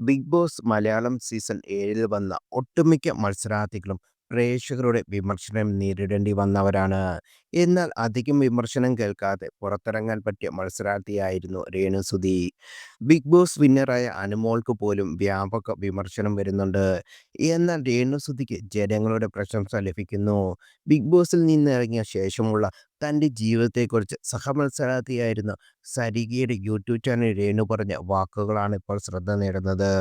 Big boss Malayalam season 7 വന്ന ഒട്ടുമിക്ക മത്സരാർത്ഥികളും പ്രേക്ഷകരുടെ വിമർശനം നേരിടേണ്ടി വന്നവരാണ്. എന്നാൽ അധികം വിമർശനം കേൾക്കാതെ പുറത്തിറങ്ങാൻ പറ്റിയ മത്സരാർത്ഥിയായിരുന്നു രേണുസുതി. ബിഗ് ബോസ് വിന്നറായ അനുമോൾക്ക് പോലും വ്യാപക വിമർശനം വരുന്നുണ്ട്. എന്നാൽ രേണുസുതിക്ക് ജനങ്ങളുടെ പ്രശംസ ലഭിക്കുന്നു. ബിഗ് ബോസിൽ നിന്ന് ഇറങ്ങിയ ശേഷമുള്ള തൻ്റെ ജീവിതത്തെക്കുറിച്ച് സഹമത്സരാർത്ഥിയായിരുന്ന സരികയുടെ യൂട്യൂബ് ചാനൽ രേണു പറഞ്ഞ വാക്കുകളാണ് ഇപ്പോൾ ശ്രദ്ധ നേടുന്നത്.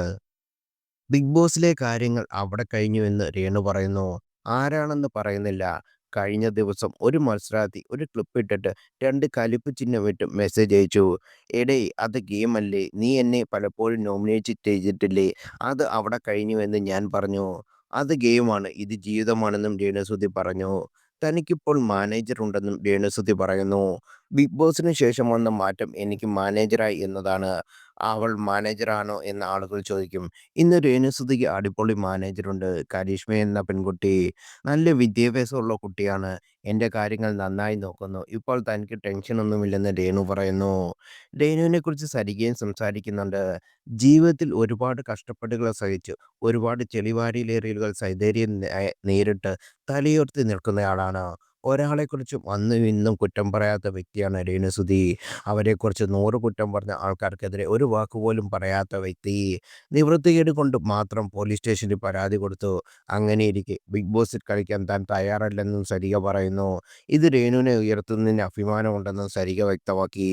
ബിഗ് ബോസിലെ കാര്യങ്ങൾ അവിടെ കഴിഞ്ഞുവെന്ന് രേണു പറയുന്നു. ആരാണെന്ന് പറയുന്നില്ല. കഴിഞ്ഞ ദിവസം ഒരു മത്സരാർത്ഥി ഒരു ക്ലിപ്പ് ഇട്ടിട്ട് 2 കലിപ്പ് ചിഹ്നമിട്ട് മെസ്സേജ് അയച്ചു. "എടേയ് അത് ഗെയിമല്ലേ, നീ എന്നെ പലപ്പോഴും നോമിനേറ്റ് ചെയ്തിട്ടില്ലേ, അത് അവിടെ കഴിഞ്ഞുവെന്ന് ഞാൻ പറഞ്ഞു. അത് ഗെയിമാണ്, ഇത് ജീവിതമാണെന്നും രേണുസുതി പറഞ്ഞു. തനിക്കിപ്പോൾ മാനേജർ ഉണ്ടെന്നും രേണുസുതി പറയുന്നു. ബിഗ് ബോസിന് ശേഷം വന്ന മാറ്റം എനിക്ക് മാനേജരായി എന്നതാണ്. അവൾ മാനേജറാണോ എന്ന് ആളുകൾ ചോദിക്കും. ഇന്ന് രേണുസുതിക്ക് അടിപൊളി മാനേജറുണ്ട്. കരീഷ്മ എന്ന പെൺകുട്ടി. നല്ല വിദ്യാഭ്യാസമുള്ള കുട്ടിയാണ്. എൻ്റെ കാര്യങ്ങൾ നന്നായി നോക്കുന്നു. ഇപ്പോൾ തനിക്ക് ടെൻഷനൊന്നുമില്ലെന്ന് രേണു പറയുന്നു. രേണുവിനെക്കുറിച്ച് സരികയും സംസാരിക്കുന്നുണ്ട്. ജീവിതത്തിൽ ഒരുപാട് കഷ്ടപ്പാടുകൾ സഹിച്ചു, ഒരുപാട് ചെളിവാരിയിലേറിയലുകൾ സൈതന്യം നേരിട്ട് തലയുയർത്തി നിൽക്കുന്നയാളാണ്. ഒരാളെക്കുറിച്ചും അന്നും ഇന്നും കുറ്റം പറയാത്ത വ്യക്തിയാണ് രേണുസുതി. അവരെക്കുറിച്ച് 100 കുറ്റം പറഞ്ഞ ആൾക്കാർക്കെതിരെ ഒരു വാക്കുപോലും പറയാത്ത വ്യക്തി. നിവൃത്തികേട് കൊണ്ട് മാത്രം പോലീസ് സ്റ്റേഷനിൽ പരാതി കൊടുത്തു. അങ്ങനെയിരിക്കെ ബിഗ് ബോസിൽ കളിക്കാൻ താൻ തയ്യാറല്ലെന്നും സരിക പറയുന്നു. ഇത് രേണുവിനെ ഉയർത്തുന്നതിന് അഭിമാനമുണ്ടെന്നും സരിക വ്യക്തമാക്കി.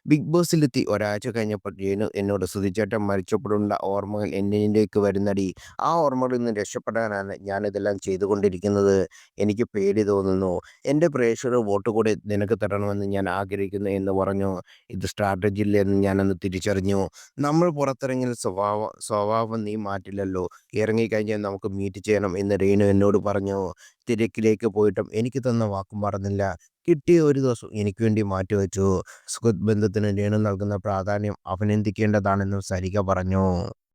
ബിഗ് ബോസിലെത്തി ഒരാഴ്ച കഴിഞ്ഞപ്പോൾ രേണു എന്നോട് "സുധിച്ചേട്ടൻ മരിച്ചപ്പോഴുള്ള ഓർമ്മകൾ എന്നിലേക്ക് വരുന്നെടീ. ആ ഓർമ്മകളിൽ നിന്ന് രക്ഷപ്പെടാനാണ് ഞാനിതെല്ലാം ചെയ്തുകൊണ്ടിരിക്കുന്നത്. എനിക്ക് പേടി തോന്നുന്നു. എൻ്റെ പ്രേക്ഷകരുടെ വോട്ട് കൂടി നിനക്ക് തരണമെന്ന് ഞാൻ ആഗ്രഹിക്കുന്നു" എന്ന് പറഞ്ഞു. ഇത് സ്ട്രാറ്റജിയല്ലെന്ന് ഞാനന്ന് തിരിച്ചറിഞ്ഞു. നമ്മൾ പുറത്തിറങ്ങിയാൽ സ്വഭാവം നീ മാറ്റില്ലല്ലോ. ഇറങ്ങിക്കഴിഞ്ഞാൽ നമുക്ക് മീറ്റ് ചെയ്യണം എന്ന് രേണു എന്നോട് പറഞ്ഞു. തിരക്കിലേക്ക് പോയിട്ടും എനിക്ക് തന്ന വാക്ക് മറന്നില്ല. കിട്ടിയ ഒരു ദിവസം എനിക്ക് വേണ്ടി മാറ്റിവെച്ചു. സുഹൃത്ത് ബന്ധത്തിന് രേണു നൽകുന്ന പ്രാധാന്യം അഭിനന്ദിക്കേണ്ടതാണെന്നും സരിക പറഞ്ഞു.